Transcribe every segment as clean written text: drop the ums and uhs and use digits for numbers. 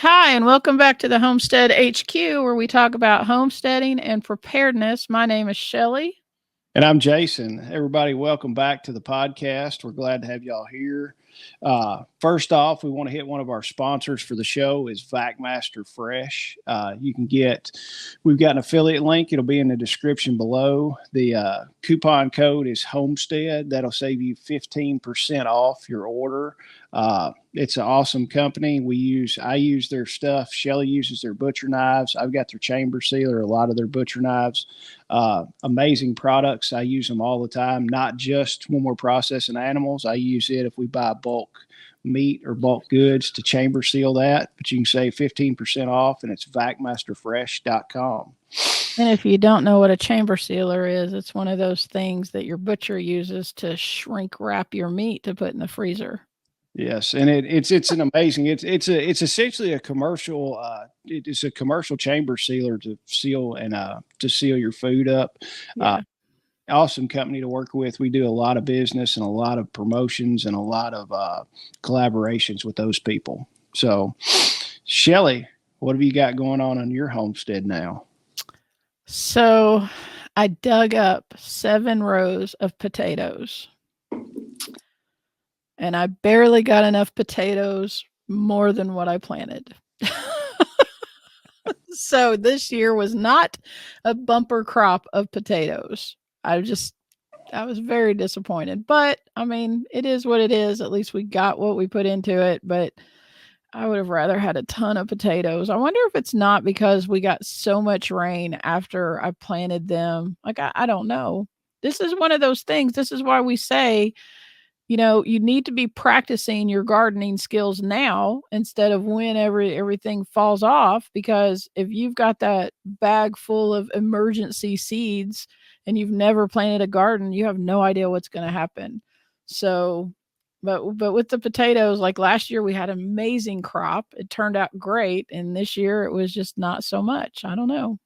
Hi, and welcome back to the Homestead HQ, where we talk about homesteading and preparedness. My name is Shelly. And I'm Jason. Everybody, welcome back to the podcast. We're glad to have y'all here. First off, we want to hit one of our sponsors for the show is VacMaster Fresh. We've got an affiliate link. It'll be in the description below. The coupon code is Homestead. That'll save you 15% off your order. It's an awesome company. I use their stuff. Shelly uses their butcher knives. I've got their chamber sealer, a lot of their butcher knives. Amazing products. I use them all the time, not just when we're processing animals. I use it if we buy bulk meat or bulk goods to chamber seal that, but you can save 15% off, and it's vacmasterfresh.com. And if you don't know what a chamber sealer is, it's one of those things that your butcher uses to shrink wrap your meat to put in the freezer. Yes, and it's an amazing. It's essentially a commercial. It is a commercial chamber sealer to seal your food up. Yeah. Awesome company to work with. We do a lot of business and a lot of promotions and a lot of collaborations with those people. So, Shelly, what have you got going on your homestead now? So, I dug up 7 rows of potatoes. And I barely got enough potatoes more than what I planted. So this year was not a bumper crop of potatoes. I was very disappointed, but I mean, it is what it is. At least we got what we put into it, but I would have rather had a ton of potatoes. I wonder if it's not because we got so much rain after I planted them. Like, I don't know. This is one of those things. This is why we say, you need to be practicing your gardening skills now instead of when everything falls off. Because if you've got that bag full of emergency seeds and you've never planted a garden, you have no idea what's going to happen. So, but with the potatoes, like last year we had an amazing crop. It turned out great. And this year it was just not so much. I don't know.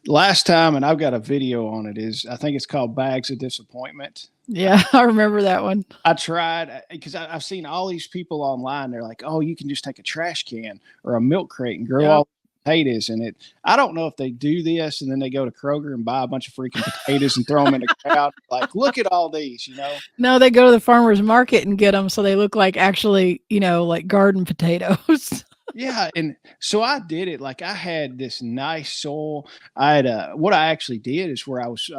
Last time, and I've got a video on it, I think it's called Bags of Disappointment. Yeah, I remember that one. I tried because I've seen all these people online. They're like, oh, you can just take a trash can or a milk crate and grow all potatoes in it. I don't know if they do this and then they go to Kroger and buy a bunch of freaking potatoes and throw them in the crowd. Like, look at all these, No, they go to the farmer's market and get them so they look like actually, like garden potatoes. Yeah, and so I did it. Like I had this nice soil. I had what I actually did is where I was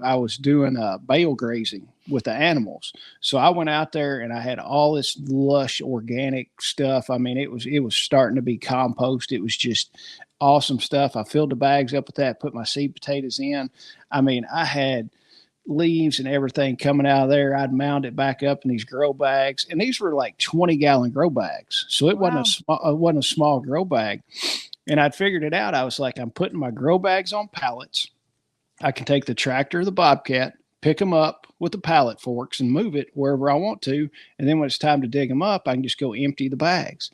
I was doing bale grazing with the animals. So I went out there and I had all this lush organic stuff. I mean, it was starting to be compost. It was just awesome stuff. I filled the bags up with that, put my seed potatoes in. I mean, I had leaves and everything coming out of there. I'd mount it back up in these grow bags, and these were like 20-gallon grow bags. So it wasn't a small grow bag. And I'd figured it out. I was like, I'm putting my grow bags on pallets. I can take the tractor or the Bobcat, pick them up with the pallet forks and move it wherever I want to. And then when it's time to dig them up, I can just go empty the bags.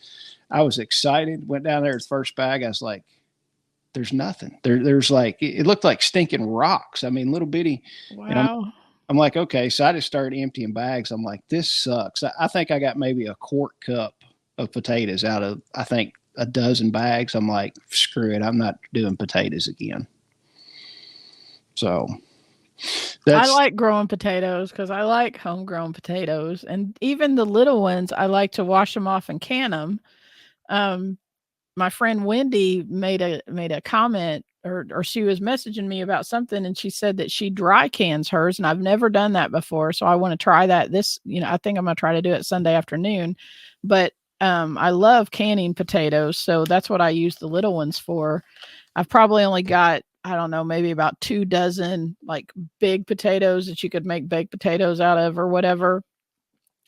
I was excited. Went down there with the first bag. I was like, there's nothing. There's like, it looked like stinking rocks. I mean, little bitty. Wow. And I'm like, okay. So I just started emptying bags. I'm like, this sucks. I think I got maybe a quart cup of potatoes out of, I think, a dozen bags. I'm like, screw it. I'm not doing potatoes again. So I like growing potatoes because I like homegrown potatoes. And even the little ones, I like to wash them off and can them. My friend Wendy made a comment or she was messaging me about something, and she said that she dry cans hers, and I've never done that before. So I want to try that I think I'm going to try to do it Sunday afternoon, but I love canning potatoes. So that's what I use the little ones for. I've probably only got, I don't know, maybe about 2 dozen like big potatoes that you could make baked potatoes out of or whatever.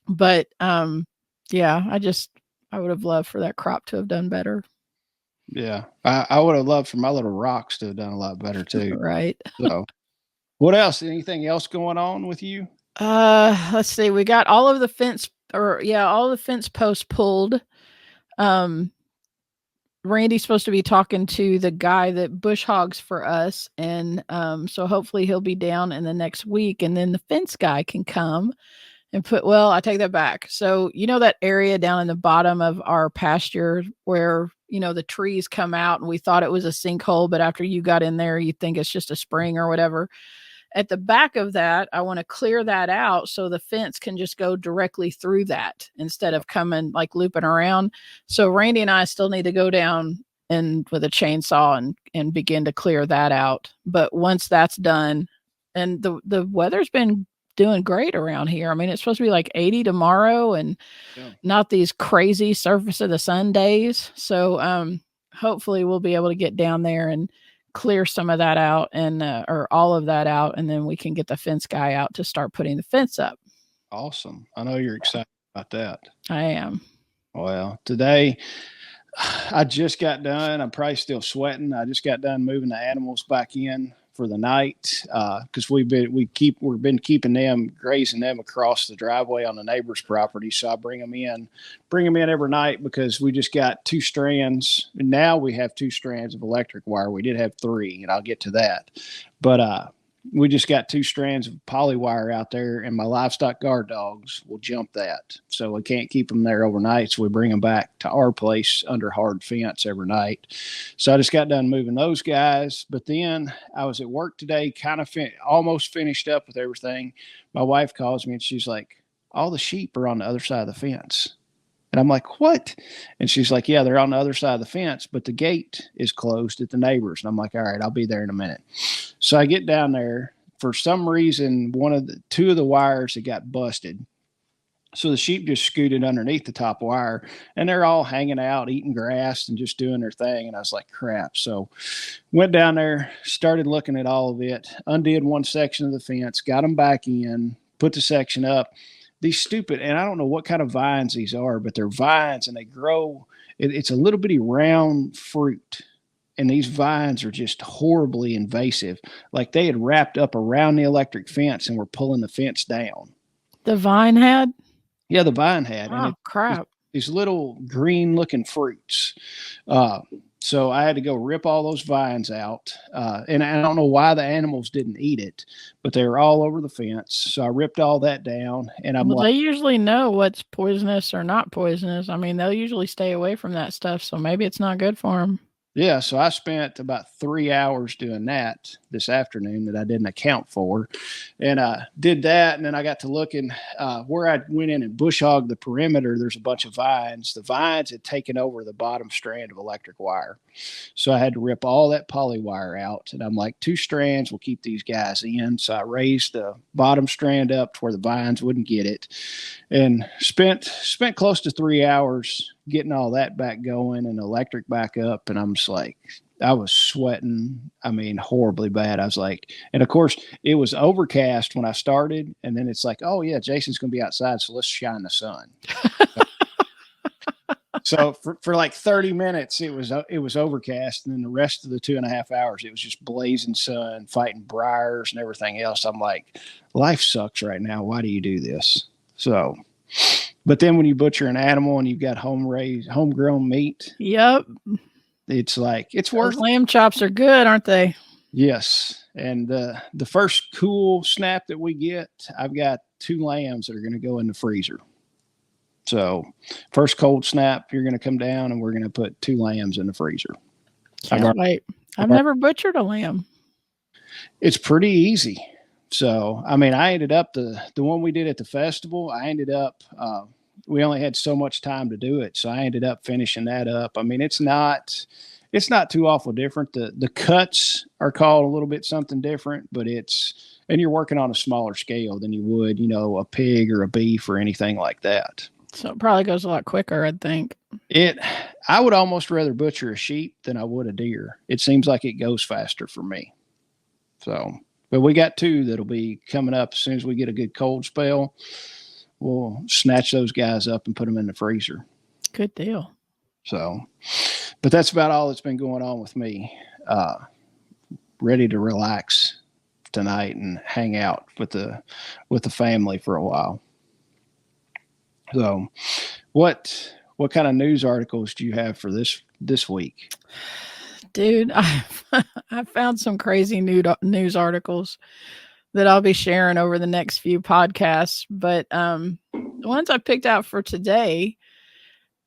But yeah, I would have loved for that crop to have done better. Yeah, I would have loved for my little rocks to have done a lot better too. Right. So, what else? Anything else going on with you? Let's see. We got all of the fence posts pulled. Randy's supposed to be talking to the guy that bush hogs for us, and so hopefully he'll be down in the next week, and then the fence guy can come and well, I take that back. So, you know that area down in the bottom of our pasture where, the trees come out and we thought it was a sinkhole, but after you got in there, you think it's just a spring or whatever. At the back of that, I want to clear that out so the fence can just go directly through that instead of coming like looping around. So Randy and I still need to go down and with a chainsaw and begin to clear that out. But once that's done, and the weather's been doing great around here. I mean, it's supposed to be like 80 tomorrow and not these crazy surface of the sun days. So hopefully we'll be able to get down there and clear some of that out and or all of that out, and then we can get the fence guy out to start putting the fence up. Awesome. I know you're excited about that. I am. Well, today I just got done. I'm probably still sweating. I just got done moving the animals back in for the night because we've been keeping them, grazing them across the driveway on the neighbor's property. So I bring them in every night because we just got 2 strands. And now we have 2 strands of electric wire. We did have 3, and I'll get to that. But we just got 2 strands of poly wire out there, and my livestock guard dogs will jump that. So we can't keep them there overnight. So we bring them back to our place under hard fence every night. So I just got done moving those guys. But then I was at work today, kind of almost finished up with everything. My wife calls me and she's like, all the sheep are on the other side of the fence. And I'm like, what? And she's like, yeah, they're on the other side of the fence, but the gate is closed at the neighbor's. And I'm like, all right, I'll be there in a minute. So I get down there. For some reason, 2 of the wires had got busted. So the sheep just scooted underneath the top wire, and they're all hanging out, eating grass and just doing their thing. And I was like, crap. So went down there, started looking at all of it, undid one section of the fence, got them back in, put the section up. These stupid, and I don't know what kind of vines these are, but they're vines and they grow. It's a little bitty round fruit. And these vines are just horribly invasive. Like they had wrapped up around the electric fence and were pulling the fence down. The vine had? Yeah, the vine had. Oh, crap. These little green looking fruits. So I had to go rip all those vines out. And I don't know why the animals didn't eat it, but they were all over the fence. So I ripped all that down. And they usually know what's poisonous or not poisonous. I mean, they'll usually stay away from that stuff. So maybe it's not good for them. Yeah, so I spent about 3 hours doing that this afternoon that I didn't account for. And I did that, and then I got to looking where I went in and bush hogged the perimeter. There's a bunch of vines. The vines had taken over the bottom strand of electric wire. So I had to rip all that poly wire out. And I'm like, 2 strands will keep these guys in. So I raised the bottom strand up to where the vines wouldn't get it. And spent close to 3 hours getting all that back going and electric back up. And I'm just like, I was sweating. I mean, horribly bad. I was like, and of course it was overcast when I started. And then it's like, oh yeah, Jason's going to be outside. So let's shine the sun. So for like 30 minutes, it was overcast. And then the rest of the 2.5 hours, it was just blazing sun, fighting briars and everything else. I'm like, life sucks right now. Why do you do this? So, but then when you butcher an animal and you've got homegrown meat. Yep. It's like, it's worth it. Lamb chops are good, aren't they? Yes. And the first cool snap that we get, I've got 2 lambs that are going to go in the freezer. So first cold snap, you're going to come down and we're going to put 2 lambs in the freezer. Can't wait. I've never butchered a lamb. It's pretty easy. So, I mean, I ended up the one we did at the festival, we only had so much time to do it. So I ended up finishing that up. I mean, it's not too awful different. The cuts are called a little bit something different, but and you're working on a smaller scale than you would, a pig or a beef or anything like that. So it probably goes a lot quicker, I'd think. I would almost rather butcher a sheep than I would a deer. It seems like it goes faster for me. So, but we got 2 that'll be coming up as soon as we get a good cold spell. We'll snatch those guys up and put them in the freezer. Good deal. So, but that's about all that's been going on with me. Ready to relax tonight and hang out with the family for a while. So, what kind of news articles do you have for this week? Dude, I found some crazy news articles that I'll be sharing over the next few podcasts. But the ones I picked out for today,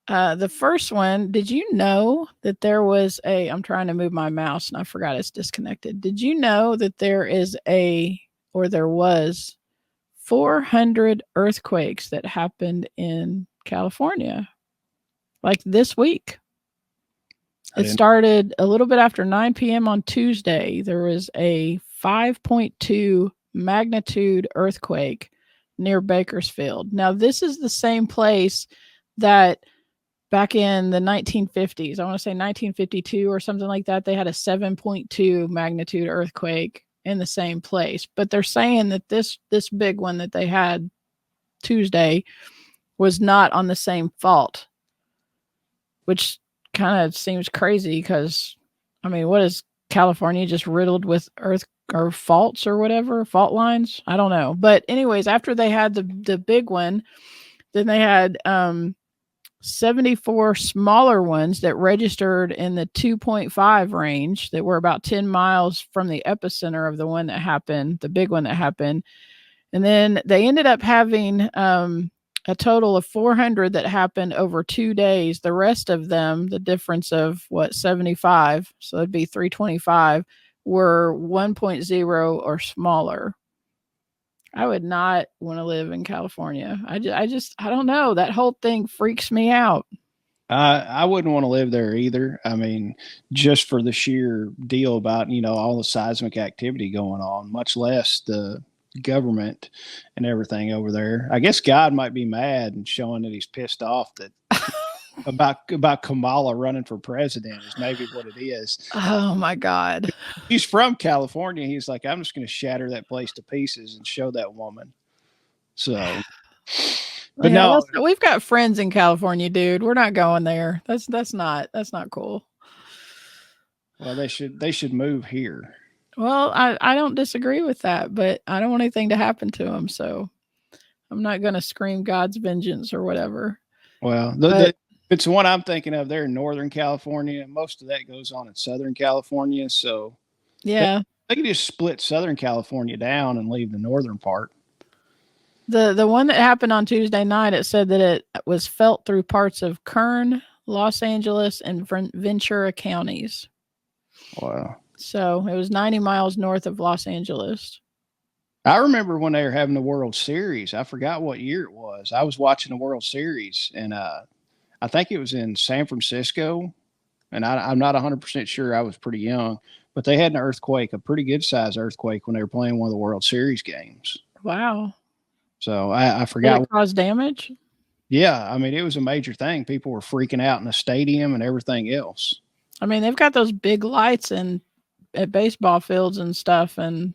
the first one, did you know that there was I'm trying to move my mouse and I forgot it's disconnected. Did you know that there was 400 earthquakes that happened in California, like this week? It started a little bit after 9 p.m. on Tuesday. There was a 5.2 magnitude earthquake near Bakersfield. Now, this is the same place that back in the 1950s, I want to say 1952 or something like that, they had a 7.2 magnitude earthquake in the same place. But they're saying that this big one that they had Tuesday was not on the same fault, which kind of seems crazy because, I mean, what is California just riddled with earth or faults or whatever, fault lines? I don't know. But anyways, after they had the big one, then they had 74 smaller ones that registered in the 2.5 range that were about 10 miles from the epicenter of the one that happened, the big one that happened. And then they ended up having a total of 400 that happened over 2 days. The rest of them, the difference of 75, so it'd be 325, were 1.0 or smaller. I would not want to live in California. I don't know. That whole thing freaks me out. I wouldn't want to live there either. I mean, just for the sheer deal about, all the seismic activity going on, much less the government and everything over there. I guess God might be mad and showing that he's pissed off that about Kamala running for president is maybe what it is. Oh my God. He's from California. He's like, I'm just going to shatter that place to pieces and show that woman. So, but yeah, no, we've got friends in California, dude. We're not going there. That's not cool. Well, they should move here. Well, I don't disagree with that, but I don't want anything to happen to them, so I'm not going to scream God's vengeance or whatever. Well, it's the one I'm thinking of there in Northern California. Most of that goes on in Southern California, so yeah, they can just split Southern California down and leave the northern part. The one that happened on Tuesday night, it said that it was felt through parts of Kern, Los Angeles, and Ventura counties. Wow. So it was 90 miles north of Los Angeles. I remember when they were having the World Series. I forgot what year it was. I was watching the World Series, and I think it was in San Francisco, and I'm not 100% sure. I was pretty young, but they had an earthquake, a pretty good size earthquake, when they were playing one of the World Series games. Wow. So I forgot. Did it cause damage? Yeah, I mean, it was a major thing. People were freaking out in the stadium and everything else. I mean, they've got those big lights at baseball fields and stuff, and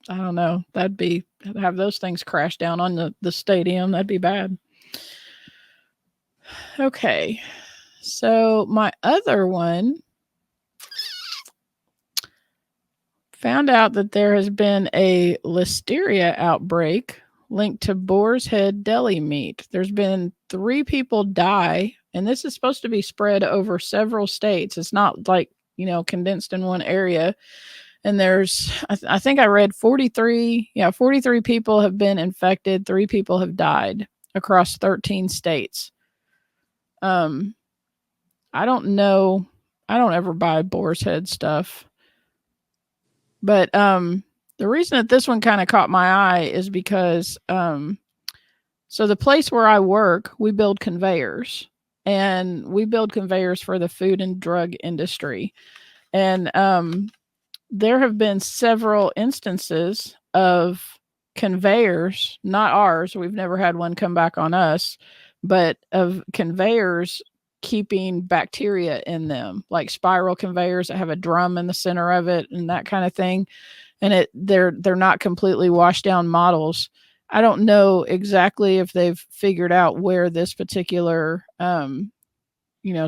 I don't know. Have those things crash down on the stadium. That'd be bad. Okay. So my other one found out that there has been a listeria outbreak linked to Boar's Head deli meat. There's been 3 people die, and this is supposed to be spread over several states. It's not like, condensed in one area. And there's, I think I read 43 people have been infected. 3 people have died across 13 states. I don't know. I don't ever buy Boar's Head stuff. But the reason that this one kind of caught my eye is because so the place where I work, we build conveyors. And we build conveyors for the food and drug industry. And there have been several instances of conveyors, not ours. We've never had one come back on us, but of conveyors keeping bacteria in them, like spiral conveyors that have a drum in the center of it and that kind of thing. And they're not completely washed down models. I don't know exactly if they've figured out where this particular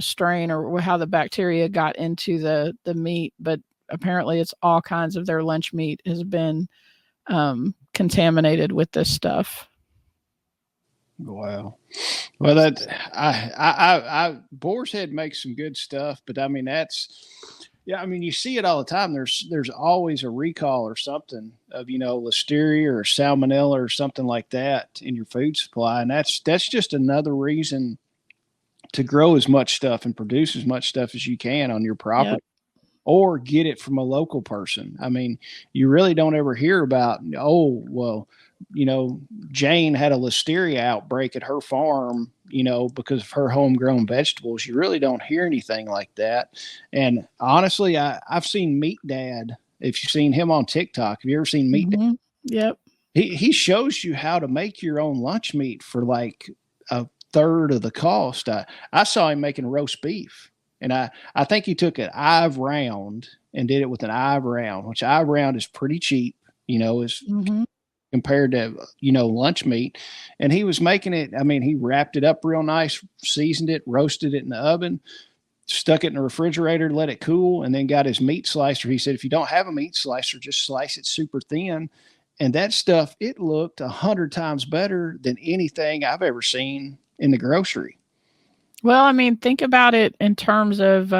strain or how the bacteria got into the meat, but apparently it's all kinds of their lunch meat has been contaminated with this stuff. Wow. Well, that I Boar's Head makes some good stuff, but I mean Yeah, I mean, you see it all the time. There's always a recall or something of, listeria or salmonella or something like that in your food supply, and that's just another reason to grow as much stuff and produce as much stuff as you can on your Yep. property, or get it from a local person. I mean, you really don't ever hear about, oh, well, Jane had a listeria outbreak at her farm, because of her homegrown vegetables. You really don't hear anything like that. And honestly, I've seen Meat Dad. If you've seen him on TikTok, have you ever seen Meat Dad? Mm-hmm. Yep. He shows you how to make your own lunch meat for like a third of the cost. I saw him making roast beef, and I think he took an Ive round and did it with an Ive round, which Ive round is pretty cheap, is Mm-hmm. compared to lunch meat. And he was making it. I mean, he wrapped it up real nice, seasoned it, roasted it in the oven, stuck it in the refrigerator, let it cool, and then got his meat slicer. He said, if you don't have a meat slicer, just slice it super thin. And that stuff, it looked 100 times better than anything I've ever seen in the grocery. Well, I mean, think about it in terms of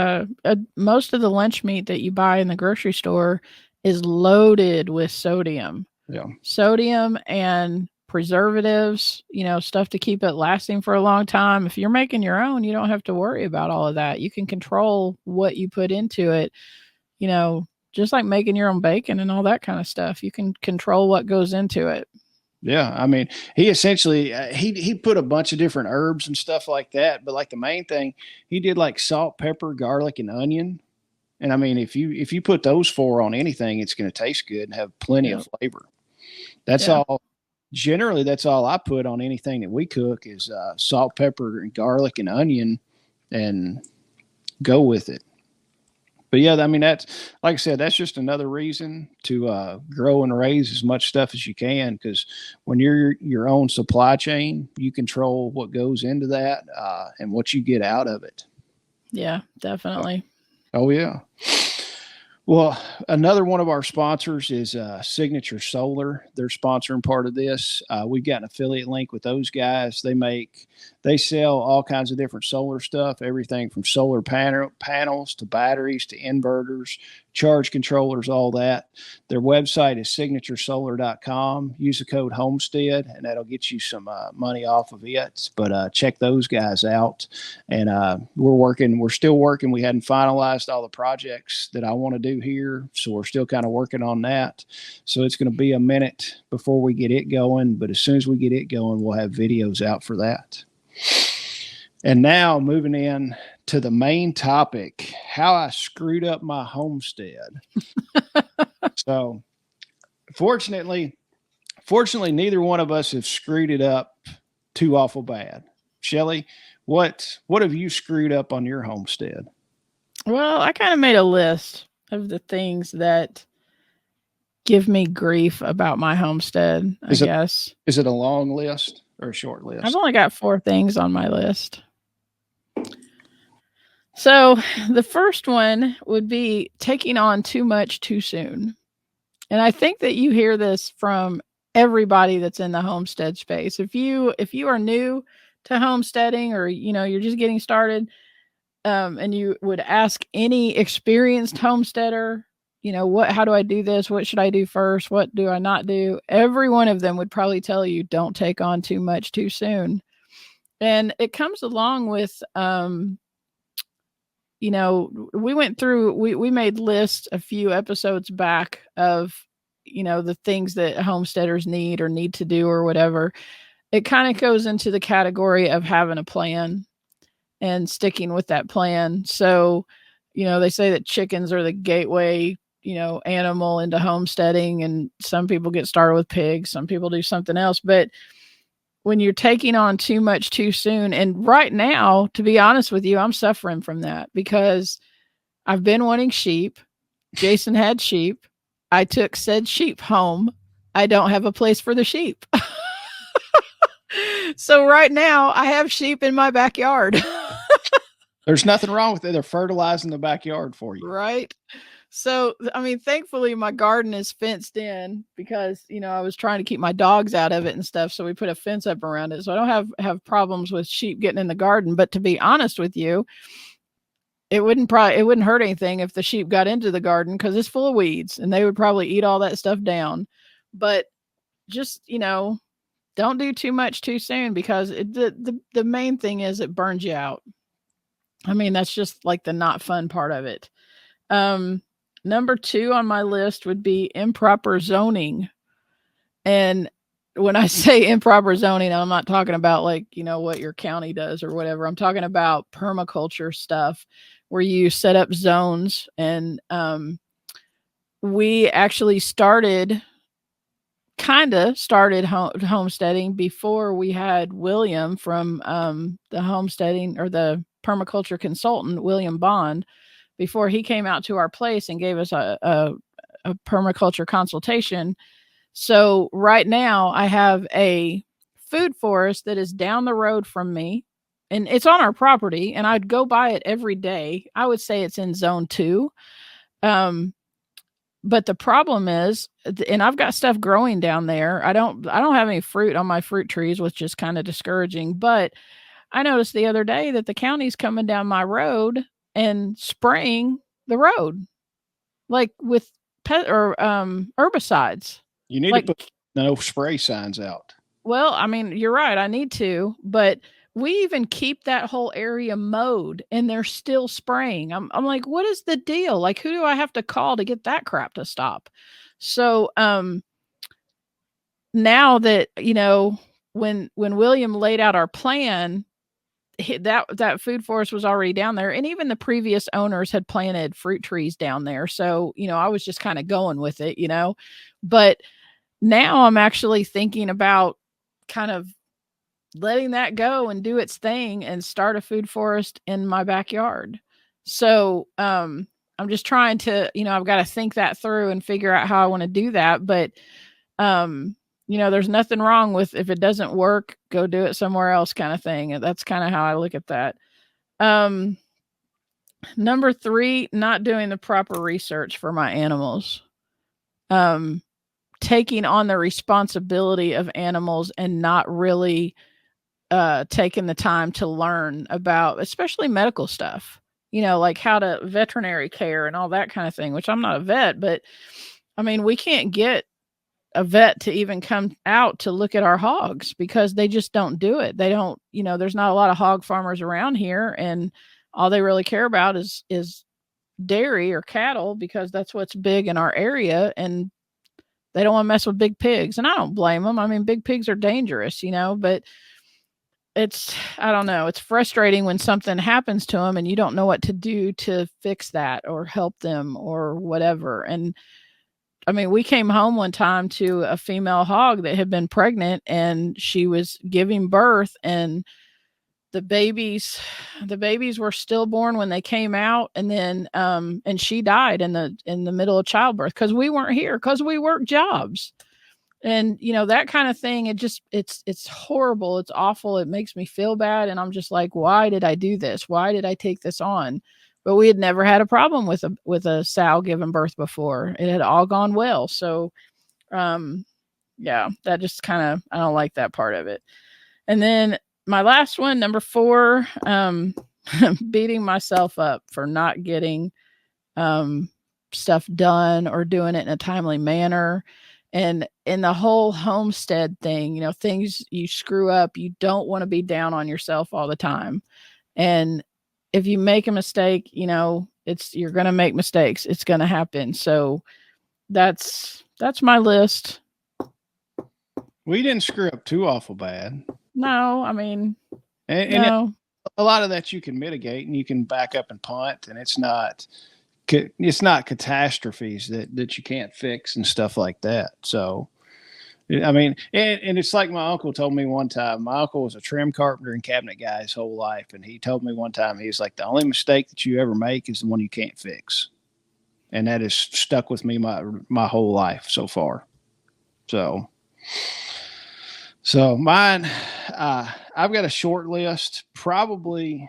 most of the lunch meat that you buy in the grocery store is loaded with sodium. Yeah. Sodium and preservatives, stuff to keep it lasting for a long time. If you're making your own, you don't have to worry about all of that. You can control what you put into it, just like making your own bacon and all that kind of stuff. You can control what goes into it. Yeah, I mean, he essentially he put a bunch of different herbs and stuff like that, but like the main thing, he did like salt, pepper, garlic, and onion. And I mean, if you put those four on anything, it's going to taste good and have plenty Yep. of flavor. That's Yeah. all. Generally, that's all I put on anything that we cook is salt, pepper, and garlic and onion, and go with it. But yeah, I mean, that's like I said, that's just another reason to grow and raise as much stuff as you can, because when you're your own supply chain, you control what goes into that and what you get out of it. Yeah, definitely. Oh yeah. Well, another one of our sponsors is Signature Solar. They're sponsoring part of this. We've got an affiliate link with those guys. They sell all kinds of different solar stuff, everything from solar panels to batteries to inverters, charge controllers, all that. Their website is signaturesolar.com. Use the code Homestead, and that'll get you some money off of it. But check those guys out. And we're still working. We hadn't finalized all the projects that I want to do here, so we're still kind of working on that. So it's going to be a minute before we get it going, but as soon as we get it going, we'll have videos out for that. And now moving in to the main topic, how I screwed up my homestead. So fortunately, neither one of us have screwed it up too awful bad. Shelly, what have you screwed up on your homestead? Well, I kind of made a list of the things that give me grief about my homestead, I guess. Is it a long list or a short I've list? only got 4 things on my list. So, the first one would be taking on too much too soon. And I think that you hear this from everybody that's in the homestead space. If you are new to homesteading, or you're just getting started, and you would ask any experienced homesteader, how do I do this? What should I do first? What do I not do? Every one of them would probably tell you, don't take on too much too soon. And it comes along with, we went through, we made lists a few episodes back of, the things that homesteaders need or need to do or whatever. It kind of goes into the category of having a plan and sticking with that plan. So, they say that chickens are the gateway, animal into homesteading, and some people get started with pigs, some people do something else. But when you're taking on too much too soon, and right now, to be honest with you, I'm suffering from that because I've been wanting sheep. Jason had sheep. I took said sheep home. I don't have a place for the sheep. So right now I have sheep in my backyard. There's nothing wrong with it. They're fertilizing the backyard for you. Right. So, I mean, thankfully my garden is fenced in because, I was trying to keep my dogs out of it and stuff. So we put a fence up around it. So I don't have problems with sheep getting in the garden. But to be honest with you, it wouldn't hurt anything if the sheep got into the garden because it's full of weeds and they would probably eat all that stuff down. But just, don't do too much too soon because the main thing is it burns you out. I mean, that's just like the not fun part of it. Um, Number two on my list would be improper zoning. And when I say improper zoning, I'm not talking about like, what your county does or whatever. I'm talking about permaculture stuff where you set up zones. And we actually started homesteading before we had William from the homesteading or the permaculture consultant, William Bond, before he came out to our place and gave us a permaculture consultation. So right now I have a food forest that is down the road from me and it's on our property and I'd go by it every day. I would say it's in zone 2. Um, but the problem is, and I've got stuff growing down there. I don't have any fruit on my fruit trees, which is kind of discouraging, but I noticed the other day that the county's coming down my road and spraying the road like with pet or herbicides. You need to Like, put no spray signs out. well, I mean, you're right. I need to, but we even keep that whole area mowed and they're still spraying. I'm like, what is the deal? Like, who do I have to call to get that crap to stop? So, now that, when William laid out our plan, that food forest was already down there. And even the previous owners had planted fruit trees down there. So, I was just kind of going with it, but now I'm actually thinking about kind of letting that go and do its thing and start a food forest in my backyard. So, I'm just trying to, I've got to think that through and figure out how I want to do that. But, there's nothing wrong with if it doesn't work, go do it somewhere else kind of thing. And that's kind of how I look at that. Um, Number 3, not doing the proper research for my animals. Taking on the responsibility of animals and not really taking the time to learn about, especially medical stuff, like how to veterinary care and all that kind of thing, which I'm not a vet, but I mean, we can't get a vet to even come out to look at our hogs because they just don't do it. They don't, there's not a lot of hog farmers around here and all they really care about is dairy or cattle because that's what's big in our area and they don't want to mess with big pigs. And I don't blame them. I mean, big pigs are dangerous, but I don't know. It's frustrating when something happens to them and you don't know what to do to fix that or help them or whatever. And I mean, we came home one time to a female hog that had been pregnant and she was giving birth and the babies were stillborn when they came out and then and she died in the middle of childbirth because we weren't here because we work jobs. And that kind of thing, it's horrible, it's awful, it makes me feel bad and I'm just like, why did I do this? Why did I take this on? But we had never had a problem with a sow giving birth before. It had all gone well. So yeah, that just kind of, I don't like that part of it. And then my last one, number 4, beating myself up for not getting stuff done or doing it in a timely manner. And in the whole homestead thing, things you screw up, you don't want to be down on yourself all the time. And if you make a mistake, you're going to make mistakes. It's going to happen. So that's my list. We didn't screw up too awful bad. No, I mean, and no. A lot of that you can mitigate and you can back up and punt and it's not catastrophes that you can't fix and stuff like that. So, I mean, and it's like my uncle told me one time. My uncle was a trim carpenter and cabinet guy his whole life. And he told me one time, he was like, the only mistake that you ever make is the one you can't fix. And that has stuck with me my whole life so far. So mine, I've got a short list, probably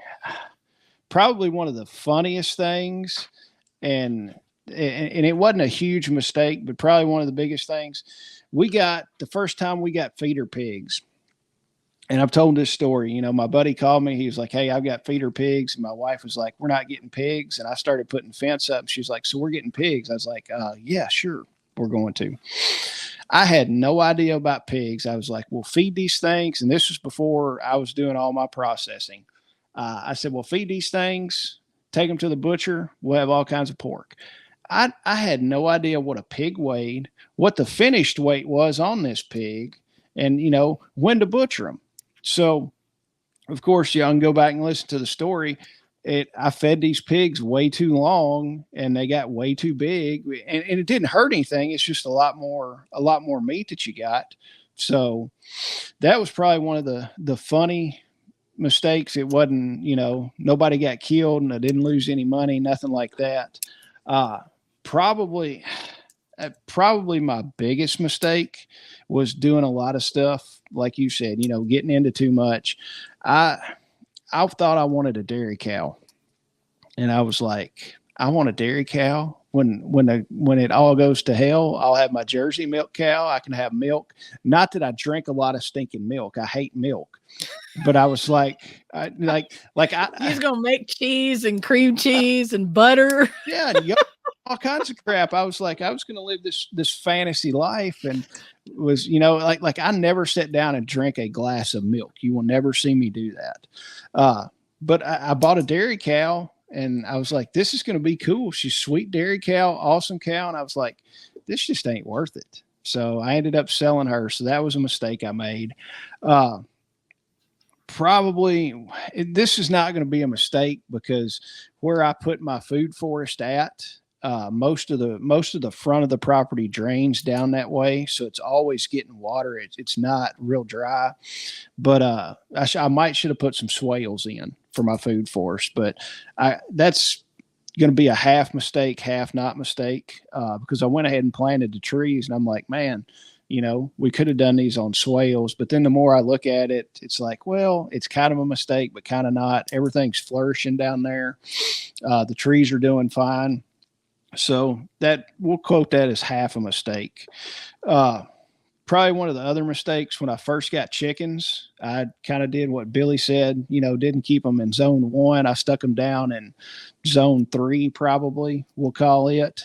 one of the funniest things. And it wasn't a huge mistake, but probably one of the biggest things. The first time we got feeder pigs, And I've told this story. My buddy called me. He was like, "Hey, I've got feeder pigs." And my wife was like, "We're not getting pigs." And I started putting fence up. And she's like, "So we're getting pigs?" I was like, "Yeah, sure, we're going to." I had no idea about pigs. I was like, "We'll feed these things." And this was before I was doing all my processing. I said, "We'll feed these things, take them to the butcher. We'll have all kinds of pork." I had no idea what a pig weighed, what the finished weight was on this pig, and when to butcher them. So, of course, I can go back and listen to the story. I fed these pigs way too long, and they got way too big, and it didn't hurt anything. It's just a lot more meat that you got. So that was probably one of the funny mistakes. It wasn't, nobody got killed, and I didn't lose any money, nothing like that. Uh, probably probably my biggest mistake was doing a lot of stuff like you said, getting into too much. I i thought I wanted a dairy cow, and I was like, I want a dairy cow. When it all goes to hell, I'll have my Jersey milk cow. I can have milk. Not that I drink a lot of stinking milk. I hate milk. But I was like, He's gonna make cheese and cream cheese and butter. yeah, all kinds of crap. I was like, I was going to live this fantasy life, and was like I never sit down and drink a glass of milk. You will never see me do that. But I bought a dairy cow, and I was like, this is going to be cool. She's sweet dairy cow, awesome cow, and I was like, this just ain't worth it. So I ended up selling her. So that was a mistake I made. Probably this is not going to be a mistake, because where I put my food forest at, most of the front of the property drains down that way, so it's always getting water. It's not real dry, but I might should have put some swales in for my food forest, but that's going to be a half mistake, half not mistake, because I went ahead and planted the trees, and I'm like, man, we could have done these on swales. But then the more I look at it, it's like, well, it's kind of a mistake, but kind of not. Everything's flourishing down there. The trees are doing fine. So that we'll quote that as half a mistake. Uh, Probably one of the other mistakes when I first got chickens, I kind of did what Billy said, didn't keep them in zone 1. I stuck them down in zone 3, probably we'll call it.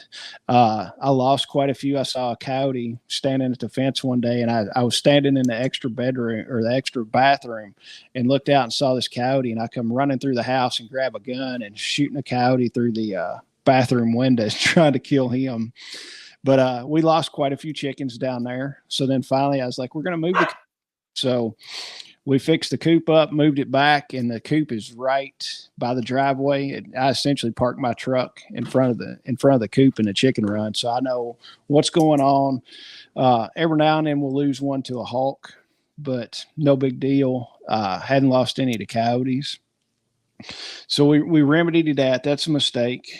I lost quite a few. I saw a coyote standing at the fence one day, and I was standing in the extra bedroom or the extra bathroom, and looked out and saw this coyote, and I come running through the house and grab a gun and shooting a coyote through the bathroom windows, trying to kill him. But we lost quite a few chickens down there. So then finally I was like, we're going to move the coop. So we fixed the coop up, moved it back, and the coop is right by the driveway. I essentially parked my truck in front of the coop in the chicken run. So I know what's going on. Every now and then we'll lose one to a hawk, but no big deal. Hadn't lost any of the coyotes. So we remedied that. That's a mistake.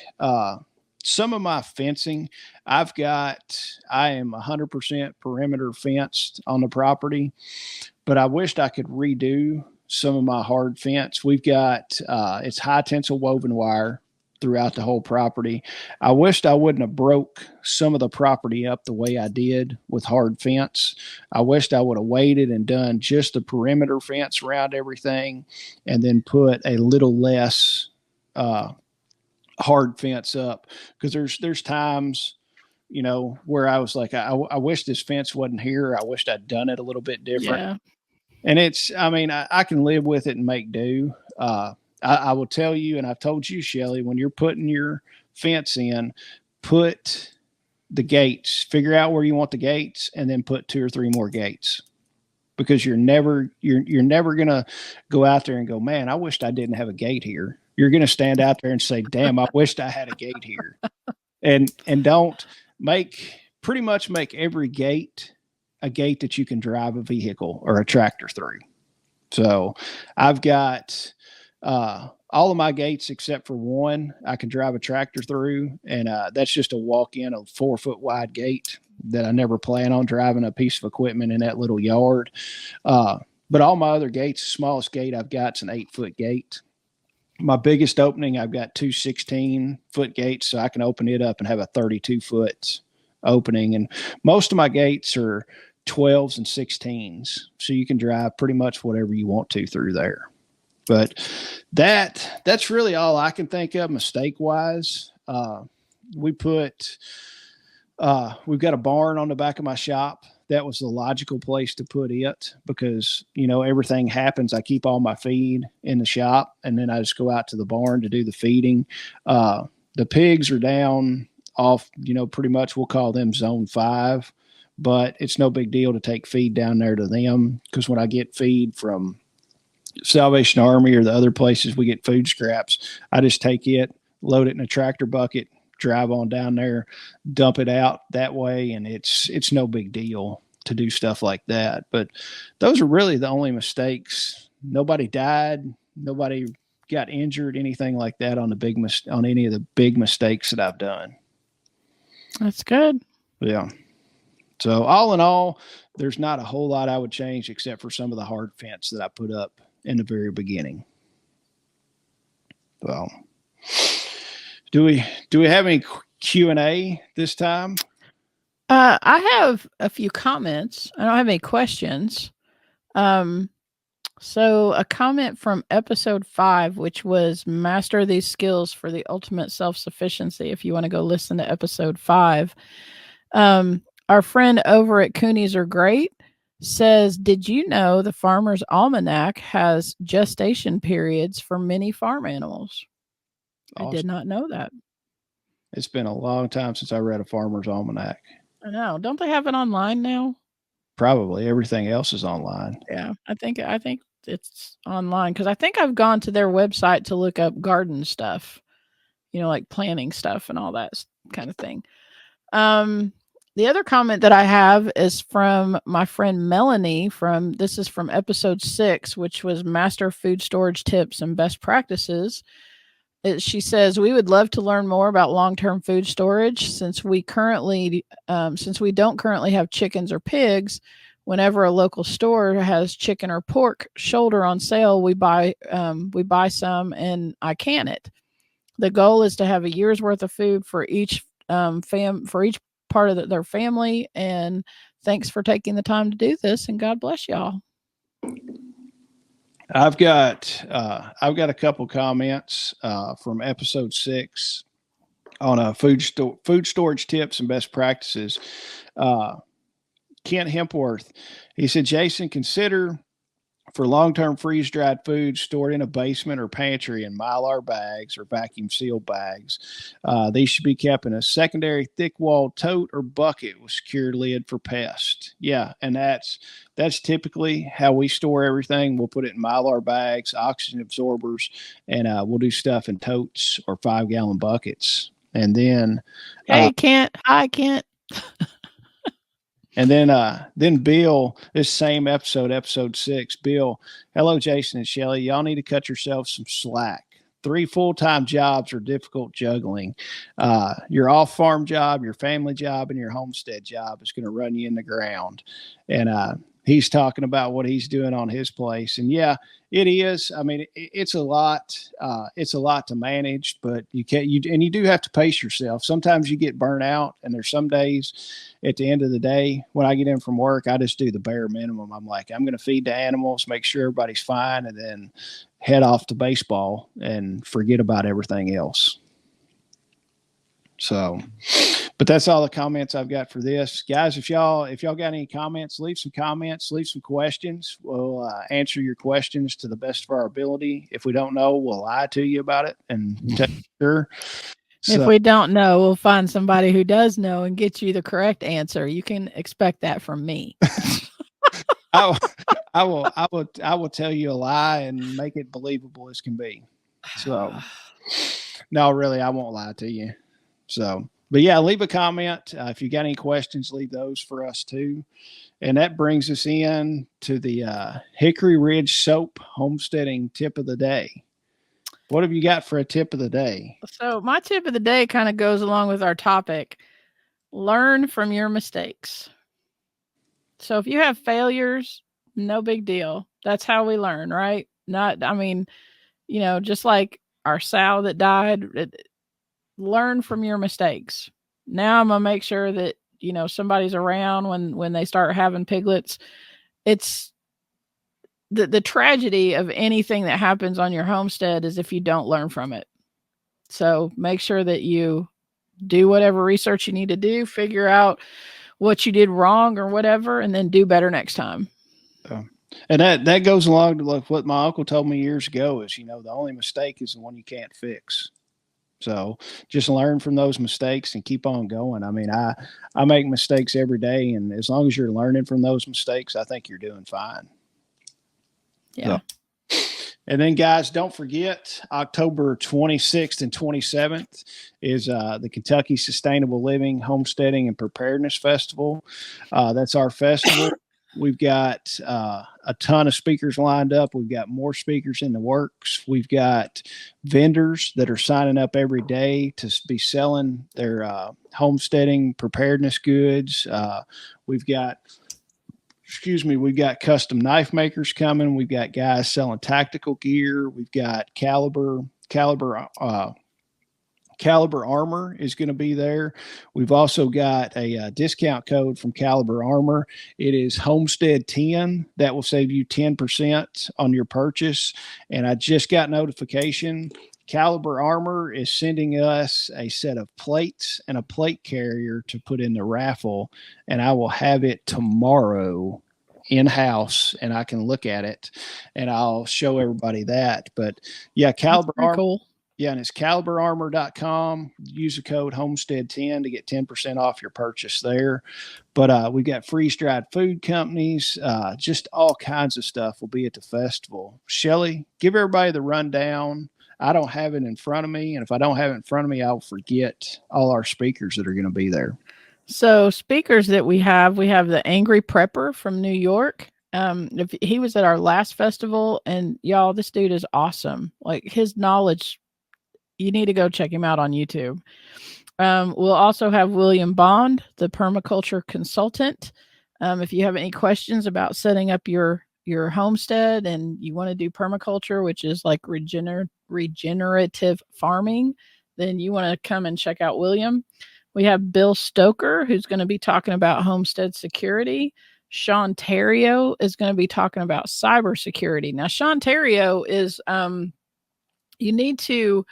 Some of my fencing, I am 100% perimeter fenced on the property, but I wished I could redo some of my hard fence. We've got, it's high tensile woven wire throughout the whole property. I wished I wouldn't have broke some of the property up the way I did with hard fence. I wished I would have waited and done just the perimeter fence around everything, and then put a little less, hard fence up, because there's times where I was like, I wish this fence wasn't here. I wished I'd done it a little bit different. Yeah. And I can live with it and make do. I will tell you, and I've told you, Shelly, when you're putting your fence in, put the gates, figure out where you want the gates, and then put 2 or 3 more gates, because you're never gonna go out there and go, man, I wished I didn't have a gate here. You're going to stand out there and say, damn, I wished I had a gate here. And don't pretty much make every gate a gate that you can drive a vehicle or a tractor through. So I've got, all of my gates except for one I can drive a tractor through. And, that's just a walk in, a 4-foot wide gate that I never plan on driving a piece of equipment in that little yard. But all my other gates, the smallest gate I've got is an 8-foot gate. My biggest opening, I've got 2 16-foot gates, so I can open it up and have a 32-foot opening. And most of my gates are 12s and 16s. So you can drive pretty much whatever you want to through there. But that's really all I can think of mistake wise. We put we've got a barn on the back of my shop. That was the logical place to put it because, everything happens. I keep all my feed in the shop and then I just go out to the barn to do the feeding. The pigs are down off, pretty much we'll call them zone 5, but it's no big deal to take feed down there to them because when I get feed from Salvation Army or the other places we get food scraps, I just take it, load it in a tractor bucket, drive on down there, dump it out that way, and it's no big deal to do stuff like that. But those are really the only mistakes. Nobody died, nobody got injured, anything like that on on any of the big mistakes that I've done. That's good. Yeah. So all in all, there's not a whole lot I would change except for some of the hard fence that I put up in the very beginning. Well, do we have any Q&A this time? I have a few comments. I don't have any questions. So a comment from episode 5, which was master these skills for the ultimate self-sufficiency. If you want to go listen to episode 5, our friend over at Coonies Are Great says, did you know the Farmer's Almanac has gestation periods for many farm animals? Awesome. I did not know that. It's been a long time since I read a Farmer's Almanac. I know. Don't they have it online now? Probably. Everything else is online. Yeah, I think it's online because I think I've gone to their website to look up garden stuff, like planting stuff and all that kind of thing. The other comment that I have is from my friend Melanie this is from episode 6, which was Master Food Storage Tips and Best Practices. She says, we would love to learn more about long-term food storage since we don't currently have chickens or pigs. Whenever a local store has chicken or pork shoulder on sale, we buy some and I can it. The goal is to have a year's worth of food for each part of their family. And thanks for taking the time to do this. And God bless y'all. I've got a couple comments from episode 6 on food storage tips and best practices. Kent Hempworth, he said, Jason, consider for long-term freeze-dried food stored in a basement or pantry in Mylar bags or vacuum sealed bags. These should be kept in a secondary thick-walled tote or bucket with secured lid for pests. Yeah, and that's typically how we store everything. We'll put it in Mylar bags, oxygen absorbers, and we'll do stuff in totes or 5-gallon buckets. And then, hey, Kent, hi, Kent. And then Bill, this same episode 6, Bill, hello, Jason and Shelly. Y'all need to cut yourselves some slack. 3 full-time jobs are difficult juggling. Your off-farm job, your family job, and your homestead job is going to run you in the ground. And he's talking about what he's doing on his place. And yeah, it is. I mean, it's a lot. It's a lot to manage, but you do have to pace yourself. Sometimes you get burnt out, and there's some days at the end of the day when I get in from work, I just do the bare minimum. I'm like, I'm going to feed the animals, make sure everybody's fine, and then head off to baseball and forget about everything else. So, but that's all the comments I've got for this, guys. If y'all got any comments, leave some comments, leave some questions. We'll answer your questions to the best of our ability. If we don't know, we'll lie to you about it and tell you sure. If we don't know, we'll find somebody who does know and get you the correct answer. You can expect that from me. I will tell you a lie and make it believable as can be. So, no, really, I won't lie to you. So, but yeah, leave a comment. If you got any questions, leave those for us too. And that brings us in to the Hickory Ridge Soap Homesteading tip of the day. What have you got for a tip of the day? So my tip of the day kind of goes along with our topic. Learn from your mistakes. So if you have failures, no big deal. That's how we learn, right? Just like our sow that died, learn from your mistakes. Now I'm going to make sure that somebody's around when they start having piglets. It's the tragedy of anything that happens on your homestead is if you don't learn from it. So make sure that you do whatever research you need to do, figure out what you did wrong or whatever, and then do better next time. And that goes along to like what my uncle told me years ago is, the only mistake is the one you can't fix. So just learn from those mistakes and keep on going. I mean, I make mistakes every day, and as long as you're learning from those mistakes, I think you're doing fine. Yeah. So, and then, guys, don't forget October 26th and 27th is the Kentucky Sustainable Living, Homesteading, and Preparedness Festival. That's our festival. We've got a ton of speakers lined up. We've got more speakers in the works. We've got vendors that are signing up every day to be selling their homesteading preparedness goods. We've got custom knife makers coming. We've got guys selling tactical gear. We've got Caliber Armor is going to be there. We've also got a discount code from Caliber Armor. It is Homestead 10. That will save you 10% on your purchase. And I just got notification. Caliber Armor is sending us a set of plates and a plate carrier to put in the raffle. And I will have it tomorrow in-house, and I can look at it, and I'll show everybody that. But, yeah, Caliber Armor. Cool. Yeah, and it's caliberarmor.com. Use the code Homestead10 to get 10% off your purchase there. But we've got freeze-dried food companies. Just all kinds of stuff will be at the festival. Shelly, give everybody the rundown. I don't have it in front of me, and if I don't have it in front of me, I'll forget all our speakers that are going to be there. So speakers that we have the Angry Prepper from New York. If he was at our last festival, and y'all, this dude is awesome. Like, his knowledge, you need to go check him out on YouTube. We'll also have William Bond, the permaculture consultant. If you have any questions about setting up your homestead and you want to do permaculture, which is like regenerative farming, then you want to come and check out William. We have Bill Stoker, who's going to be talking about homestead security. Sean Terrio is going to be talking about cybersecurity. Now, Sean Terrio is, you need to,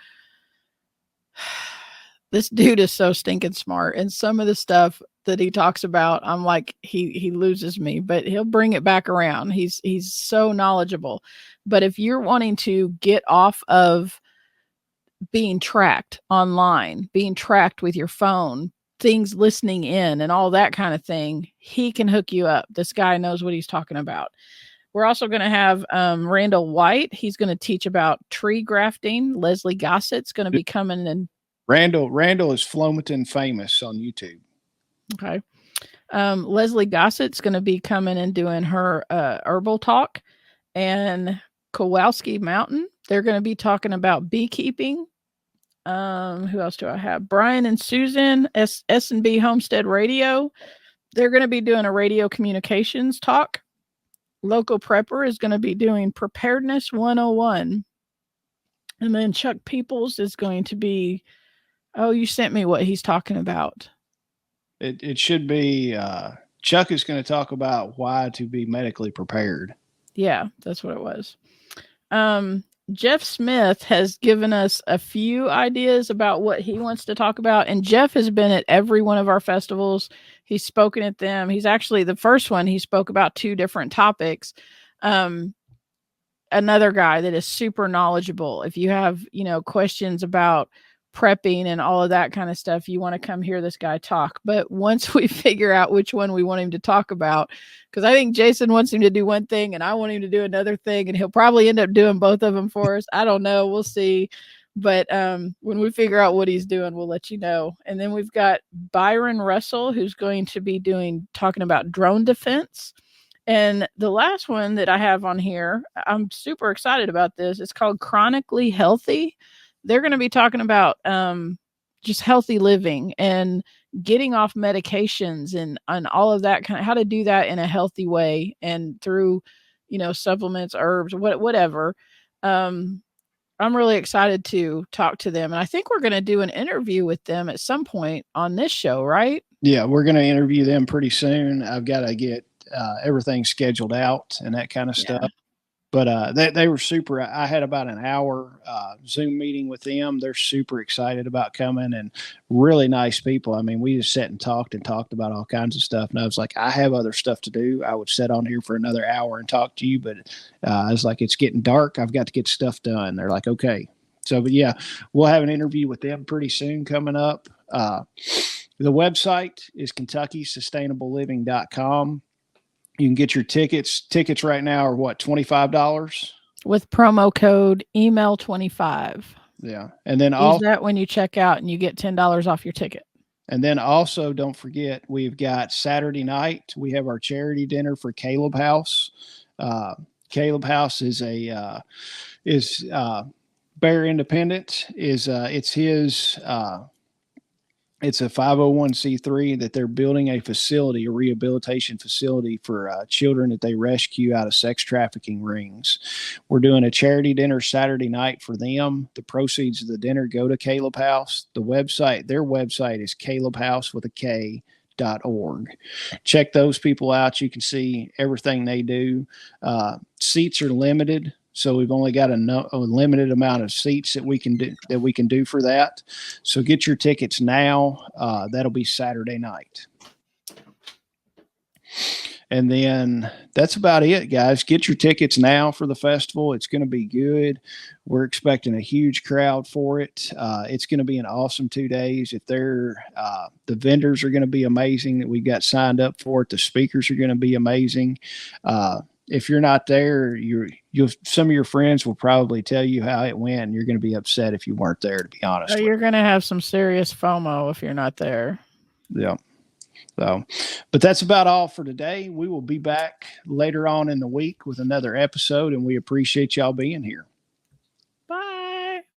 this dude is so stinking smart. And some of the stuff that he talks about, I'm like, he loses me, but he'll bring it back around. He's so knowledgeable. But if you're wanting to get off of being tracked online, being tracked with your phone, things listening in and all that kind of thing, he can hook you up. This guy knows what he's talking about. We're also going to have Randall White. He's going to teach about tree grafting. Leslie Gossett's going to be coming in. Randall is Flomaton famous on YouTube. Okay. Leslie Gossett's going to be coming and doing her herbal talk. And Kowalski Mountain, they're going to be talking about beekeeping. Who else do I have? Brian and Susan, S&B Homestead Radio. They're going to be doing a radio communications talk. Local Prepper is going to be doing Preparedness 101. And then Chuck Peoples is going to be, you sent me what he's talking about. It should be, Chuck is going to talk about why to be medically prepared. Yeah, that's what it was. Jeff Smith has given us a few ideas about what he wants to talk about. And Jeff has been at every one of our festivals. He's spoken at them. He's actually the first one. He spoke about 2 different topics. Another guy that is super knowledgeable. If you have, questions about prepping and all of that kind of stuff, you want to come hear this guy talk. But once we figure out which one we want him to talk about, because I think Jason wants him to do one thing and I want him to do another thing, and he'll probably end up doing both of them for us. I don't know. We'll see. But when we figure out what he's doing, we'll let you know. And then we've got Byron Russell, who's going to be talking about drone defense. And the last one that I have on here, I'm super excited about this. It's called Chronically Healthy. They're going to be talking about just healthy living and getting off medications and all of that, kind of how to do that in a healthy way and through, supplements, herbs, whatever. I'm really excited to talk to them. And I think we're going to do an interview with them at some point on this show, right? Yeah, we're going to interview them pretty soon. I've got to get everything scheduled out and that kind of Yeah. stuff. But they were super. I had about an hour Zoom meeting with them. They're super excited about coming and really nice people. I mean, we just sat and talked about all kinds of stuff. And I was like, I have other stuff to do. I would sit on here for another hour and talk to you. But I was like, it's getting dark. I've got to get stuff done. They're like, okay. So, but yeah, we'll have an interview with them pretty soon coming up. The website is KentuckySustainableLiving.com. You can get your tickets. Tickets right now are what, $25? With promo code email25. Yeah. And then use that when you check out and you get $10 off your ticket. And then also don't forget, we've got Saturday night. We have our charity dinner for Caleb House. Caleb House is Bear Independent. It's his it's a 501c3 that they're building a facility, a rehabilitation facility for children that they rescue out of sex trafficking rings. We're doing a charity dinner Saturday night for them. The proceeds of the dinner go to Caleb House. Their website is calebhouse.org. Check those people out. You can see everything they do. Seats are limited. So we've only got a limited amount of seats that we can do for that. So get your tickets now. That'll be Saturday night. And then that's about it, guys. Get your tickets now for the festival. It's going to be good. We're expecting a huge crowd for it. It's going to be an awesome 2 days. The vendors are going to be amazing that we got signed up for it. The speakers are going to be amazing. If you're not there, some of your friends will probably tell you how it went, and you're going to be upset if you weren't there, to be honest. You're going to have some serious FOMO if you're not there. Yeah. So, but that's about all for today. We will be back later on in the week with another episode, and we appreciate y'all being here.